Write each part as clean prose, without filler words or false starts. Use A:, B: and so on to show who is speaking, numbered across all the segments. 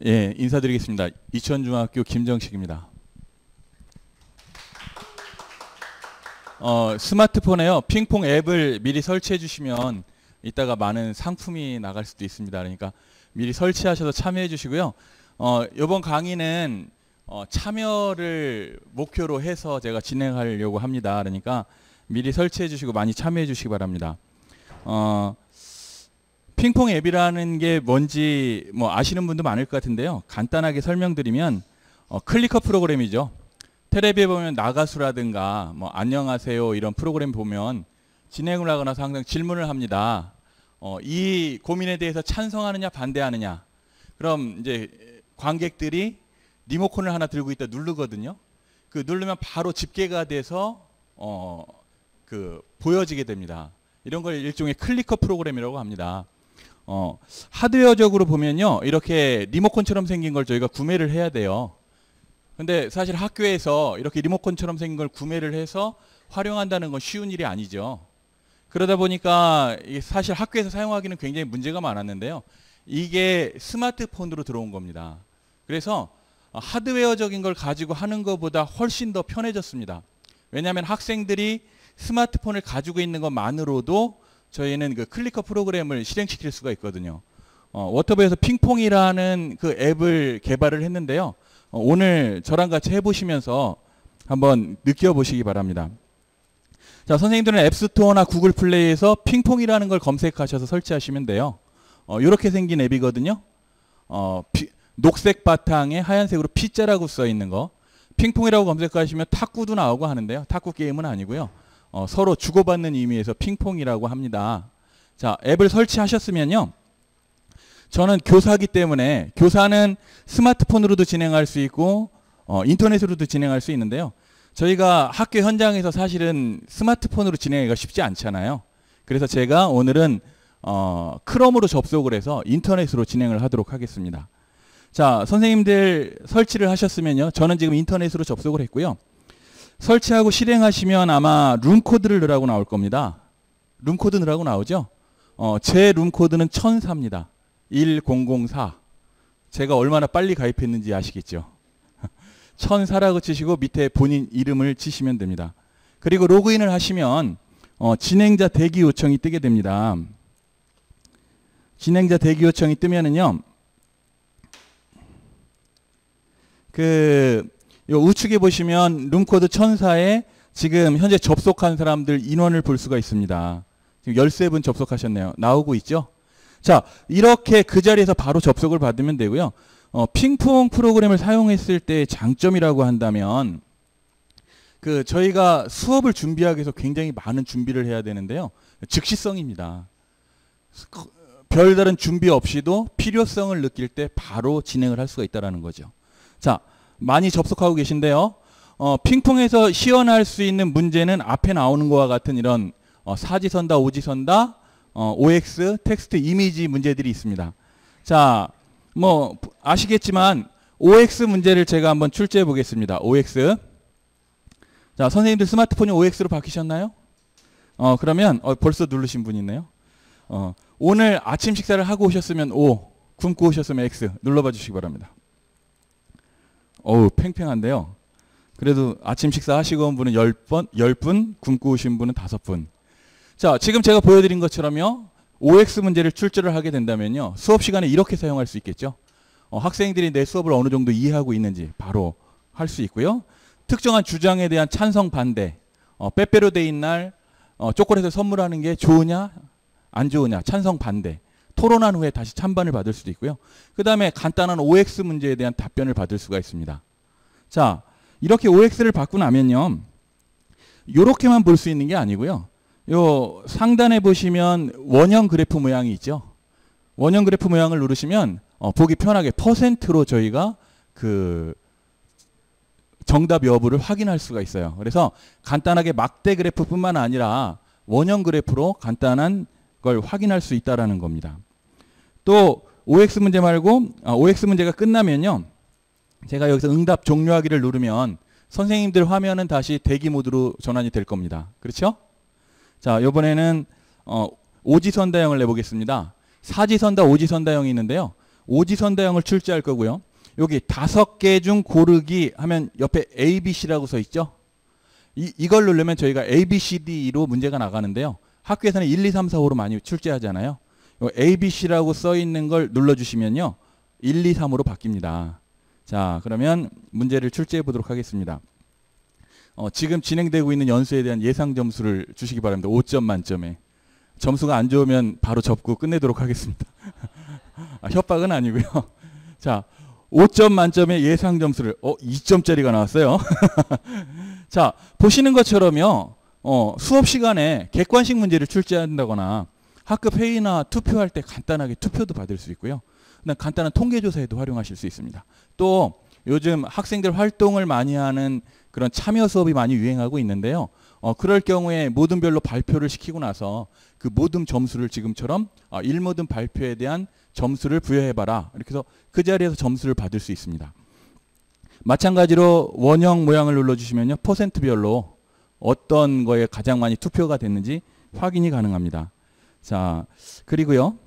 A: 예, 인사드리겠습니다. 이천중학교 김정식입니다. 스마트폰에요, 핑퐁 앱을 미리 설치해 주시면 이따가 많은 상품이 나갈 수도 있습니다. 그러니까 미리 설치하셔서 참여해 주시고요. 이번 강의는 참여를 목표로 해서 제가 진행하려고 합니다. 그러니까 미리 설치해 주시고 많이 참여해 주시기 바랍니다. 핑퐁 앱이라는 게 뭔지 뭐 아시는 분도 많을 것 같은데요. 간단하게 설명드리면 클리커 프로그램이죠. 텔레비에 보면 나가수라든가 뭐 안녕하세요 이런 프로그램 보면 진행을 하고 나서 항상 질문을 합니다. 이 고민에 대해서 찬성하느냐 반대하느냐. 그럼 이제 관객들이 리모컨을 하나 들고 있다 누르거든요. 그 누르면 바로 집계가 돼서 보여지게 됩니다. 이런 걸 일종의 클리커 프로그램이라고 합니다. 하드웨어적으로 보면요, 이렇게 리모컨처럼 생긴 걸 저희가 구매를 해야 돼요. 근데 사실 학교에서 이렇게 리모컨처럼 생긴 걸 구매를 해서 활용한다는 건 쉬운 일이 아니죠. 그러다 보니까 사실 학교에서 사용하기는 굉장히 문제가 많았는데요. 이게 스마트폰으로 들어온 겁니다. 그래서 하드웨어적인 걸 가지고 하는 것보다 훨씬 더 편해졌습니다. 왜냐하면 학생들이 스마트폰을 가지고 있는 것만으로도 저희는 그 클리커 프로그램을 실행시킬 수가 있거든요. 워터부에서 핑퐁이라는 그 앱을 개발을 했는데요. 오늘 저랑 같이 해보시면서 한번 느껴보시기 바랍니다. 자, 선생님들은 앱스토어나 구글 플레이에서 핑퐁이라는 걸 검색하셔서 설치하시면 돼요. 이렇게 생긴 앱이거든요. 녹색 바탕에 하얀색으로 P자라고 써 있는 거. 핑퐁이라고 검색하시면 탁구도 나오고 하는데요. 탁구 게임은 아니고요. 서로 주고받는 의미에서 핑퐁이라고 합니다. 자, 앱을 설치하셨으면요. 저는 교사기 때문에 교사는 스마트폰으로도 진행할 수 있고 인터넷으로도 진행할 수 있는데요. 저희가 학교 현장에서 사실은 스마트폰으로 진행하기가 쉽지 않잖아요. 그래서 제가 오늘은 크롬으로 접속을 해서 인터넷으로 진행을 하도록 하겠습니다. 자, 선생님들 설치를 하셨으면요. 저는 지금 인터넷으로 접속을 했고요. 설치하고 실행하시면 아마 룸코드를 넣으라고 나올 겁니다. 룸코드 넣으라고 나오죠? 제 룸코드는 1004입니다. 1004. 제가 얼마나 빨리 가입했는지 아시겠죠? 1004라고 치시고 밑에 본인 이름을 치시면 됩니다. 그리고 로그인을 하시면 진행자 대기 요청이 뜨게 됩니다. 진행자 대기 요청이 뜨면은요. 요 우측에 보시면 룸코드 1004에 지금 현재 접속한 사람들 인원을 볼 수가 있습니다. 지금 13분 접속하셨네요. 나오고 있죠? 자, 이렇게 그 자리에서 바로 접속을 받으면 되고요. 핑퐁 프로그램을 사용했을 때 장점이라고 한다면 저희가 수업을 준비하기 위해서 굉장히 많은 준비를 해야 되는데요. 즉시성입니다. 별다른 준비 없이도 필요성을 느낄 때 바로 진행을 할 수가 있다는 거죠. 자, 많이 접속하고 계신데요. 핑퐁에서 시연할 수 있는 문제는 앞에 나오는 것과 같은 이런 사지선다, 오지선다, OX, 텍스트, 이미지 문제들이 있습니다. 자, 뭐 아시겠지만 OX 문제를 제가 한번 출제해 보겠습니다. OX. 자, 선생님들 스마트폰이 OX로 바뀌셨나요? 그러면 벌써 누르신 분이 있네요. 오늘 아침 식사를 하고 오셨으면 O, 굶고 오셨으면 X 눌러봐 주시기 바랍니다. 어우, 팽팽한데요. 그래도 아침 식사 하시고 온 분은 10분, 굶고 오신 분은 5분. 자, 지금 제가 보여드린 것처럼요. OX 문제를 출제를 하게 된다면요. 수업 시간에 이렇게 사용할 수 있겠죠. 학생들이 내 수업을 어느 정도 이해하고 있는지 바로 할 수 있고요. 특정한 주장에 대한 찬성 반대, 빼빼로 데이인 날 초콜릿을 선물하는 게 좋으냐 안 좋으냐, 찬성 반대. 토론한 후에 다시 찬반을 받을 수도 있고요. 그 다음에 간단한 OX 문제에 대한 답변을 받을 수가 있습니다. 자, 이렇게 OX를 받고 나면요. 이렇게만 볼 수 있는 게 아니고요. 요 상단에 보시면 원형 그래프 모양이 있죠. 원형 그래프 모양을 누르시면 보기 편하게 퍼센트로 저희가 정답 여부를 확인할 수가 있어요. 그래서 간단하게 막대 그래프뿐만 아니라 원형 그래프로 간단한 걸 확인할 수 있다라는 겁니다. 또 OX 문제 말고 OX 문제가 끝나면요. 제가 여기서 응답 종료하기를 누르면 선생님들 화면은 다시 대기 모드로 전환이 될 겁니다. 그렇죠? 자, 이번에는 오지선다형을 내보겠습니다. 사지선다, 오지선다형이 있는데요. 오지선다형을 출제할 거고요. 여기 5개 중 고르기 하면 옆에 A, B, C라고 써 있죠. 이걸 누르면 저희가 A, B, C, D로 문제가 나가는데요. 학교에서는 1, 2, 3, 4, 5로 많이 출제하잖아요. A, B, C라고 써 있는 걸 눌러주시면요. 1, 2, 3으로 바뀝니다. 자, 그러면 문제를 출제해 보도록 하겠습니다. 지금 진행되고 있는 연수에 대한 예상 점수를 주시기 바랍니다. 5점 만점에. 점수가 안 좋으면 바로 접고 끝내도록 하겠습니다. 협박은 아니고요. 자, 5점 만점의 예상 점수를 2점짜리가 나왔어요. 자, 보시는 것처럼요. 수업 시간에 객관식 문제를 출제한다거나 학급 회의나 투표할 때 간단하게 투표도 받을 수 있고요. 그다음 간단한 통계조사에도 활용하실 수 있습니다. 또 요즘 학생들 활동을 많이 하는 그런 참여 수업이 많이 유행하고 있는데요. 그럴 경우에 모둠별로 발표를 시키고 나서 그 모둠 점수를 지금처럼 1모둠 발표에 대한 점수를 부여해봐라. 이렇게 해서 그 자리에서 점수를 받을 수 있습니다. 마찬가지로 원형 모양을 눌러주시면요. 퍼센트별로 어떤 거에 가장 많이 투표가 됐는지 확인이 가능합니다. 자, 그리고요.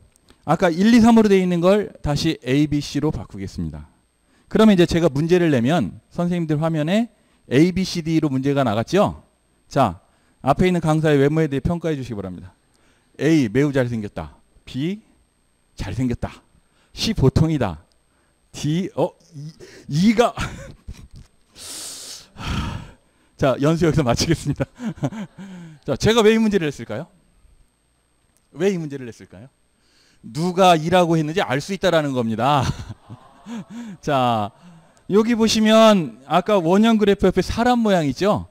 A: 아까 1, 2, 3으로 되어 있는 걸 다시 A, B, C로 바꾸겠습니다. 그러면 이제 제가 문제를 내면 선생님들 화면에 A, B, C, D로 문제가 나갔죠? 자, 앞에 있는 강사의 외모에 대해 평가해 주시기 바랍니다. A, 매우 잘생겼다. B, 잘생겼다. C, 보통이다. D, E가 자, 연수 여기서 마치겠습니다. 자, 제가 왜 이 문제를 냈을까요? 왜 이 문제를 냈을까요? 누가 E라고 했는지 알 수 있다라는 겁니다. 자, 여기 보시면 아까 원형 그래프 옆에 사람 모양 있죠?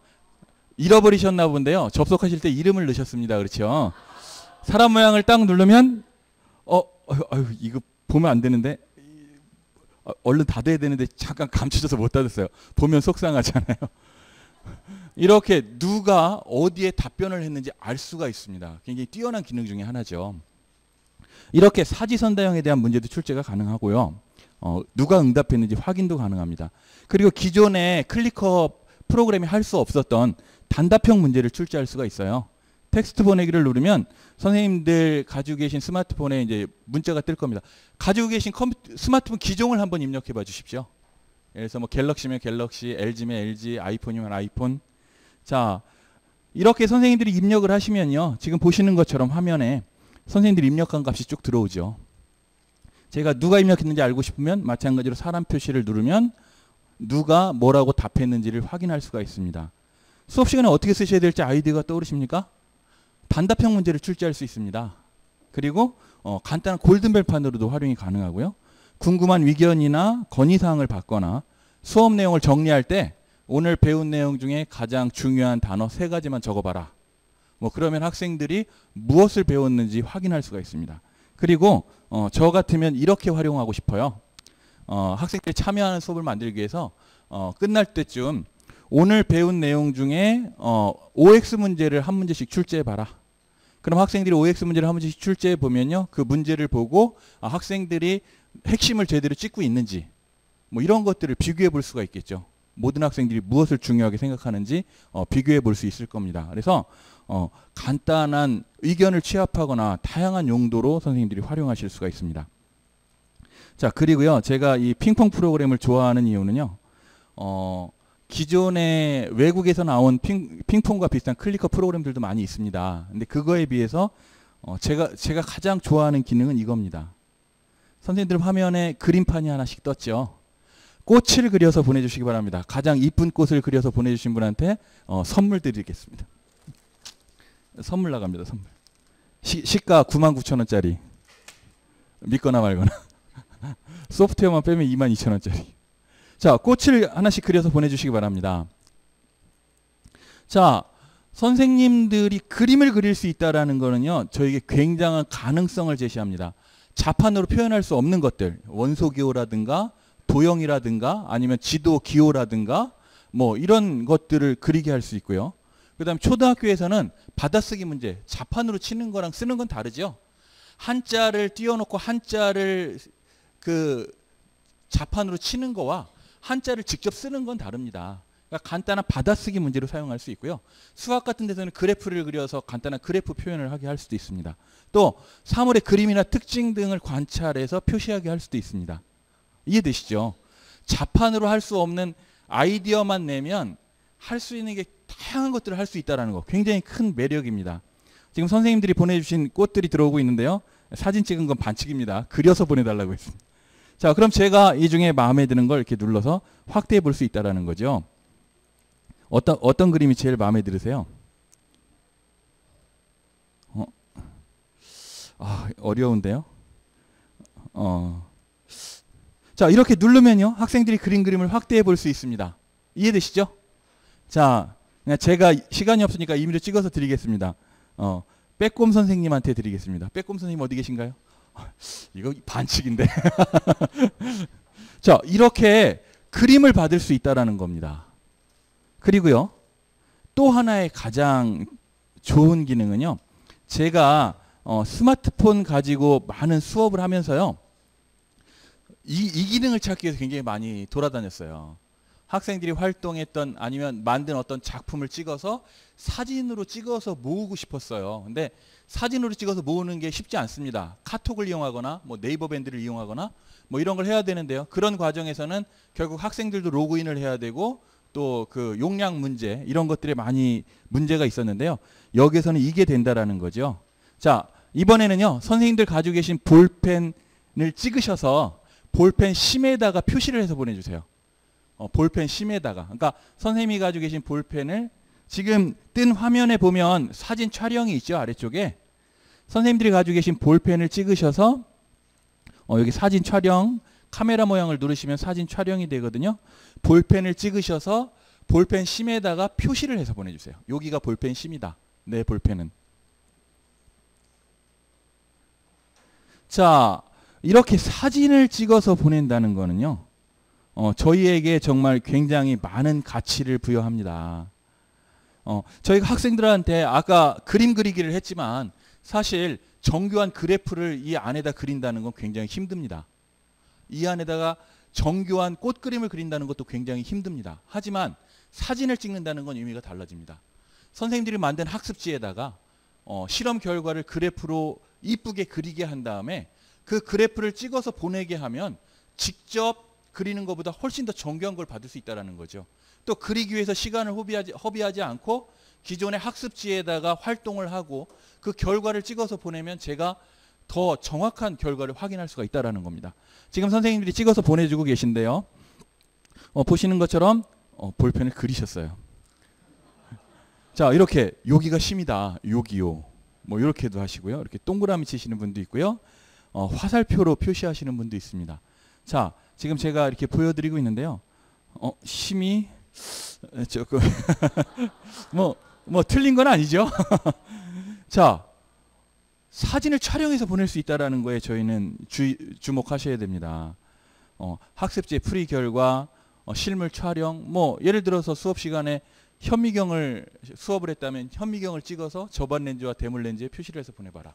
A: 잃어버리셨나 본데요. 접속하실 때 이름을 넣으셨습니다. 그렇죠? 사람 모양을 딱 누르면 이거 보면 안 되는데 얼른 닫아야 되는데 잠깐 감춰져서 못 닫았어요. 보면 속상하잖아요. 이렇게 누가 어디에 답변을 했는지 알 수가 있습니다. 굉장히 뛰어난 기능 중에 하나죠. 이렇게 사지선다형에 대한 문제도 출제가 가능하고요. 누가 응답했는지 확인도 가능합니다. 그리고 기존에 클릭업 프로그램이 할 수 없었던 단답형 문제를 출제할 수가 있어요. 텍스트 보내기를 누르면 선생님들 가지고 계신 스마트폰에 이제 문자가 뜰 겁니다. 가지고 계신 스마트폰 기종을 한번 입력해 봐 주십시오. 그래서 뭐 갤럭시면 갤럭시, LG면 LG, 아이폰이면 아이폰. 자, 이렇게 선생님들이 입력을 하시면요. 지금 보시는 것처럼 화면에 선생님들이 입력한 값이 쭉 들어오죠. 제가 누가 입력했는지 알고 싶으면 마찬가지로 사람 표시를 누르면 누가 뭐라고 답했는지를 확인할 수가 있습니다. 수업 시간에 어떻게 쓰셔야 될지 아이디어가 떠오르십니까? 단답형 문제를 출제할 수 있습니다. 그리고 간단한 골든벨판으로도 활용이 가능하고요. 궁금한 의견이나 건의사항을 받거나 수업 내용을 정리할 때 오늘 배운 내용 중에 가장 중요한 단어 3가지만 적어봐라. 뭐 그러면 학생들이 무엇을 배웠는지 확인할 수가 있습니다. 그리고 저 같으면 이렇게 활용하고 싶어요. 학생들이 참여하는 수업을 만들기 위해서 끝날 때쯤 오늘 배운 내용 중에 OX 문제를 한 문제씩 출제해봐라. 그럼 학생들이 OX 문제를 한 문제씩 출제해 보면요. 그 문제를 보고 학생들이 핵심을 제대로 찍고 있는지 뭐 이런 것들을 비교해 볼 수가 있겠죠. 모든 학생들이 무엇을 중요하게 생각하는지 비교해 볼 수 있을 겁니다. 그래서 간단한 의견을 취합하거나 다양한 용도로 선생님들이 활용하실 수가 있습니다. 자, 그리고요. 제가 이 핑퐁 프로그램을 좋아하는 이유는요. 기존에 외국에서 나온 핑퐁과 비슷한 클리커 프로그램들도 많이 있습니다. 근데 그거에 비해서 제가 가장 좋아하는 기능은 이겁니다. 선생님들 화면에 그림판이 하나씩 떴죠. 꽃을 그려서 보내주시기 바랍니다. 가장 이쁜 꽃을 그려서 보내주신 분한테 선물 드리겠습니다. 선물 나갑니다. 선물. 시가 99,000원짜리. 믿거나 말거나. 소프트웨어만 빼면 22,000원짜리. 자, 꽃을 하나씩 그려서 보내주시기 바랍니다. 자, 선생님들이 그림을 그릴 수 있다는 거는요. 저에게 굉장한 가능성을 제시합니다. 자판으로 표현할 수 없는 것들. 원소기호라든가 도형이라든가 아니면 지도 기호라든가 뭐 이런 것들을 그리게 할 수 있고요. 그 다음 초등학교에서는 받아쓰기 문제, 자판으로 치는 거랑 쓰는 건 다르죠. 한자를 띄워놓고 한자를 그 자판으로 치는 거와 한자를 직접 쓰는 건 다릅니다. 그러니까 간단한 받아쓰기 문제로 사용할 수 있고요. 수학 같은 데서는 그래프를 그려서 간단한 그래프 표현을 하게 할 수도 있습니다. 또 사물의 그림이나 특징 등을 관찰해서 표시하게 할 수도 있습니다. 이해되시죠? 자판으로 할 수 없는 아이디어만 내면 할 수 있는 게 다양한 것들을 할 수 있다는 거, 굉장히 큰 매력입니다. 지금 선생님들이 보내주신 꽃들이 들어오고 있는데요. 사진 찍은 건 반칙입니다. 그려서 보내달라고 했습니다. 자, 그럼 제가 이 중에 마음에 드는 걸 이렇게 눌러서 확대해 볼 수 있다는 거죠. 어떤 그림이 제일 마음에 들으세요? 어려운데요? 자, 이렇게 누르면요, 학생들이 그린 그림을 확대해 볼 수 있습니다. 이해되시죠? 자, 그냥 제가 시간이 없으니까 임의로 찍어서 드리겠습니다. 빼꼼 선생님한테 드리겠습니다. 빼꼼 선생님 어디 계신가요? 이거 반칙인데. 자, 이렇게 그림을 받을 수 있다는 겁니다. 그리고요, 또 하나의 가장 좋은 기능은요, 제가 스마트폰 가지고 많은 수업을 하면서요, 이 기능을 찾기 위해서 굉장히 많이 돌아다녔어요. 학생들이 활동했던 아니면 만든 어떤 작품을 찍어서 사진으로 찍어서 모으고 싶었어요. 근데 사진으로 찍어서 모으는 게 쉽지 않습니다. 카톡을 이용하거나 뭐 네이버 밴드를 이용하거나 뭐 이런 걸 해야 되는데요. 그런 과정에서는 결국 학생들도 로그인을 해야 되고 또 그 용량 문제 이런 것들에 많이 문제가 있었는데요. 여기에서는 이게 된다라는 거죠. 자, 이번에는요, 선생님들 가지고 계신 볼펜을 찍으셔서 볼펜 심에다가 표시를 해서 보내주세요. 볼펜 심에다가. 그러니까 선생님이 가지고 계신 볼펜을 지금 뜬 화면에 보면 사진 촬영이 있죠, 아래쪽에. 선생님들이 가지고 계신 볼펜을 찍으셔서 여기 사진 촬영, 카메라 모양을 누르시면 사진 촬영이 되거든요. 볼펜을 찍으셔서 볼펜 심에다가 표시를 해서 보내주세요. 여기가 볼펜 심이다. 내 볼펜은. 자, 이렇게 사진을 찍어서 보낸다는 거는요, 저희에게 정말 굉장히 많은 가치를 부여합니다. 저희가 학생들한테 아까 그림 그리기를 했지만 사실 정교한 그래프를 이 안에다 그린다는 건 굉장히 힘듭니다. 이 안에다가 정교한 꽃 그림을 그린다는 것도 굉장히 힘듭니다. 하지만 사진을 찍는다는 건 의미가 달라집니다. 선생님들이 만든 학습지에다가 실험 결과를 그래프로 이쁘게 그리게 한 다음에 그 그래프를 찍어서 보내게 하면 직접 그리는 것보다 훨씬 더 정교한 걸 받을 수 있다는 거죠. 또 그리기 위해서 시간을 허비하지 않고 기존의 학습지에다가 활동을 하고 그 결과를 찍어서 보내면 제가 더 정확한 결과를 확인할 수가 있다는 겁니다. 지금 선생님들이 찍어서 보내주고 계신데요. 보시는 것처럼 볼펜을 그리셨어요. 자, 이렇게 여기가 심이다. 여기요. 뭐 이렇게도 하시고요. 이렇게 동그라미 치시는 분도 있고요. 화살표로 표시하시는 분도 있습니다. 자, 지금 제가 이렇게 보여드리고 있는데요. 심이 조금 뭐 틀린 건 아니죠. 자, 사진을 촬영해서 보낼 수 있다는 거에 저희는 주목하셔야 됩니다. 학습지의 풀이 결과, 실물 촬영, 뭐 예를 들어서 수업 시간에 현미경을 수업을 했다면 현미경을 찍어서 저반 렌즈와 대물 렌즈에 표시를 해서 보내봐라.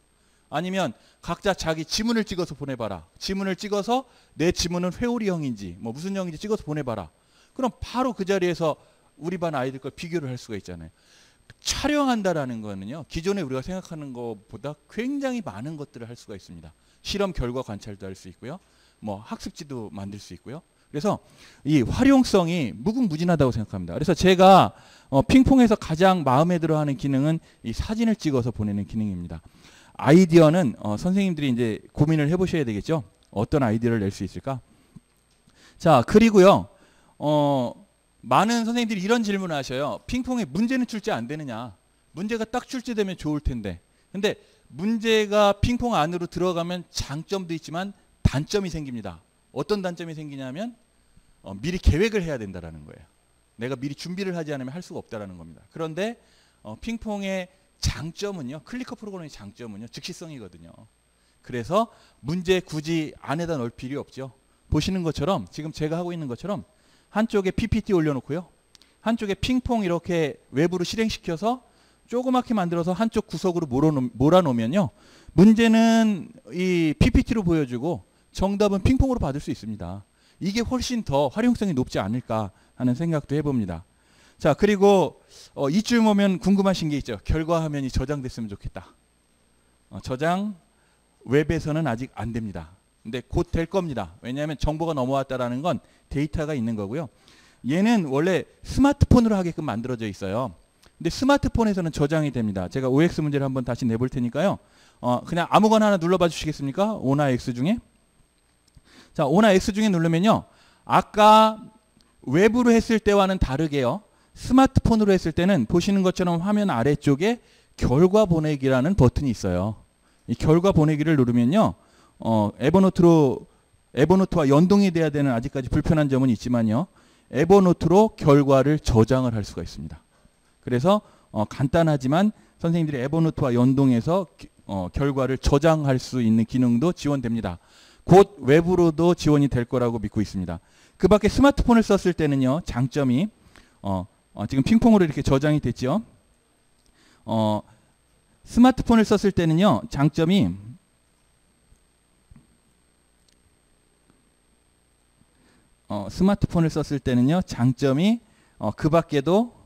A: 아니면 각자 자기 지문을 찍어서 보내봐라. 지문을 찍어서 내 지문은 회오리형인지 뭐 무슨 형인지 찍어서 보내봐라. 그럼 바로 그 자리에서 우리 반 아이들 걸 비교를 할 수가 있잖아요. 촬영한다라는 거는요, 기존에 우리가 생각하는 것보다 굉장히 많은 것들을 할 수가 있습니다. 실험 결과 관찰도 할 수 있고요. 뭐 학습지도 만들 수 있고요. 그래서 이 활용성이 무궁무진하다고 생각합니다. 그래서 제가 핑퐁에서 가장 마음에 들어하는 기능은 이 사진을 찍어서 보내는 기능입니다. 아이디어는 선생님들이 이제 고민을 해보셔야 되겠죠. 어떤 아이디어를 낼 수 있을까? 자, 그리고요, 많은 선생님들이 이런 질문을 하셔요. 핑퐁에 문제는 출제 안 되느냐? 문제가 딱 출제되면 좋을 텐데. 근데 문제가 핑퐁 안으로 들어가면 장점도 있지만 단점이 생깁니다. 어떤 단점이 생기냐면 미리 계획을 해야 된다는 거예요. 내가 미리 준비를 하지 않으면 할 수가 없다는 겁니다. 그런데 핑퐁의 장점은요, 클리커 프로그램의 장점은요, 즉시성이거든요. 그래서 문제 굳이 안에다 넣을 필요 없죠. 보시는 것처럼 지금 제가 하고 있는 것처럼 한쪽에 PPT 올려놓고요, 한쪽에 핑퐁 이렇게 외부로 실행시켜서 조그맣게 만들어서 한쪽 구석으로 몰아놓으면요, 문제는 이 PPT로 보여주고 정답은 핑퐁으로 받을 수 있습니다. 이게 훨씬 더 활용성이 높지 않을까 하는 생각도 해봅니다. 자, 그리고 이쯤 오면 궁금하신 게 있죠. 결과 화면이 저장됐으면 좋겠다. 저장 웹에서는 아직 안 됩니다. 근데 곧 될 겁니다. 왜냐하면 정보가 넘어왔다라는 건 데이터가 있는 거고요. 얘는 원래 스마트폰으로 하게끔 만들어져 있어요. 근데 스마트폰에서는 저장이 됩니다. 제가 OX 문제를 한번 다시 내볼 테니까요. 그냥 아무거나 하나 눌러봐 주시겠습니까? O나 X 중에. 자, O나 X 중에 누르면요. 아까 웹으로 했을 때와는 다르게요. 스마트폰으로 했을 때는 보시는 것처럼 화면 아래쪽에 결과 보내기라는 버튼이 있어요. 이 결과 보내기를 누르면요. 에버노트와 연동이 돼야 되는 아직까지 불편한 점은 있지만요. 에버노트로 결과를 저장을 할 수가 있습니다. 그래서 간단하지만 선생님들이 에버노트와 연동해서 결과를 저장할 수 있는 기능도 지원됩니다. 곧 웹으로도 지원이 될 거라고 믿고 있습니다. 그 밖에 스마트폰을 썼을 때는요. 장점이 지금 핑퐁으로 이렇게 저장이 됐죠. 스마트폰을 썼을 때는요. 장점이 스마트폰을 썼을 때는요. 장점이 그 밖에도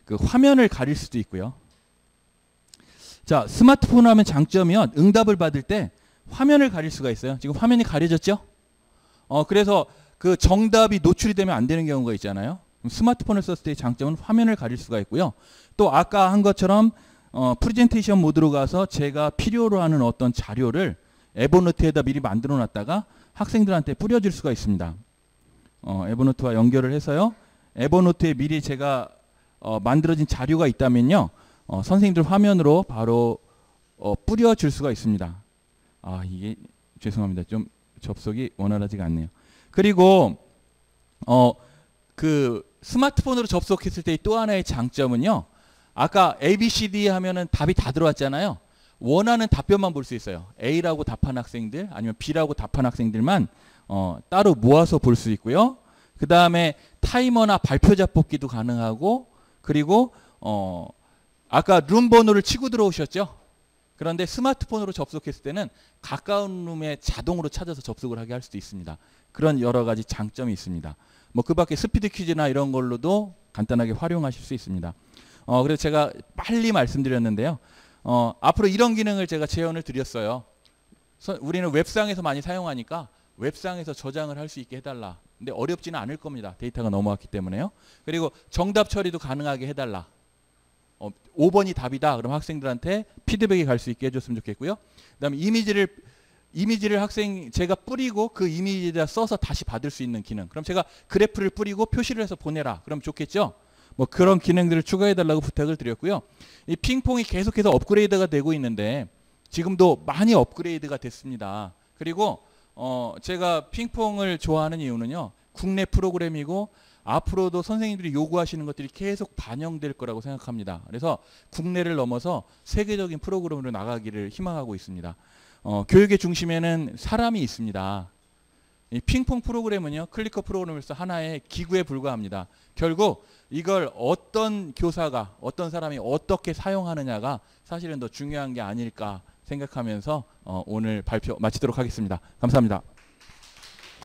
A: 그 화면을 가릴 수도 있고요. 자, 스마트폰 하면 장점이요. 응답을 받을 때 화면을 가릴 수가 있어요. 지금 화면이 가려졌죠? 그래서 그 정답이 노출이 되면 안 되는 경우가 있잖아요. 스마트폰을 썼을 때의 장점은 화면을 가릴 수가 있고요. 또 아까 한 것처럼 프레젠테이션 모드로 가서 제가 필요로 하는 어떤 자료를 에버노트에다 미리 만들어 놨다가 학생들한테 뿌려줄 수가 있습니다. 에버노트와 연결을 해서요. 에버노트에 미리 제가 만들어진 자료가 있다면요. 선생님들 화면으로 바로 뿌려줄 수가 있습니다. 이게 죄송합니다. 좀 접속이 원활하지가 않네요. 그리고 그 스마트폰으로 접속했을 때 또 하나의 장점은요. 아까 ABCD 하면은 답이 다 들어왔잖아요. 원하는 답변만 볼 수 있어요. A라고 답한 학생들 아니면 B라고 답한 학생들만 따로 모아서 볼 수 있고요. 그 다음에 타이머나 발표자 뽑기도 가능하고 그리고 아까 룸 번호를 치고 들어오셨죠? 그런데 스마트폰으로 접속했을 때는 가까운 룸에 자동으로 찾아서 접속을 하게 할 수도 있습니다. 그런 여러 가지 장점이 있습니다. 뭐 그 밖에 스피드 퀴즈나 이런 걸로도 간단하게 활용하실 수 있습니다. 그래서 제가 빨리 말씀드렸는데요. 앞으로 이런 기능을 제가 제언을 드렸어요. 우리는 웹상에서 많이 사용하니까 웹상에서 저장을 할 수 있게 해달라. 근데 어렵지는 않을 겁니다. 데이터가 넘어왔기 때문에요. 그리고 정답 처리도 가능하게 해달라. 5번이 답이다. 그럼 학생들한테 피드백이 갈 수 있게 해줬으면 좋겠고요. 그 다음에 이미지를 제가 뿌리고 그 이미지에다 써서 다시 받을 수 있는 기능. 그럼 제가 그래프를 뿌리고 표시를 해서 보내라. 그럼 좋겠죠? 뭐 그런 기능들을 추가해달라고 부탁을 드렸고요. 이 핑퐁이 계속해서 업그레이드가 되고 있는데 지금도 많이 업그레이드가 됐습니다. 그리고 제가 핑퐁을 좋아하는 이유는요. 국내 프로그램이고 앞으로도 선생님들이 요구하시는 것들이 계속 반영될 거라고 생각합니다. 그래서 국내를 넘어서 세계적인 프로그램으로 나가기를 희망하고 있습니다. 교육의 중심에는 사람이 있습니다. 이 핑퐁 프로그램은요. 클리커 프로그램으로서 하나의 기구에 불과합니다. 결국 이걸 어떤 교사가 어떤 사람이 어떻게 사용하느냐가 사실은 더 중요한 게 아닐까 생각하면서 오늘 발표 마치도록 하겠습니다. 감사합니다.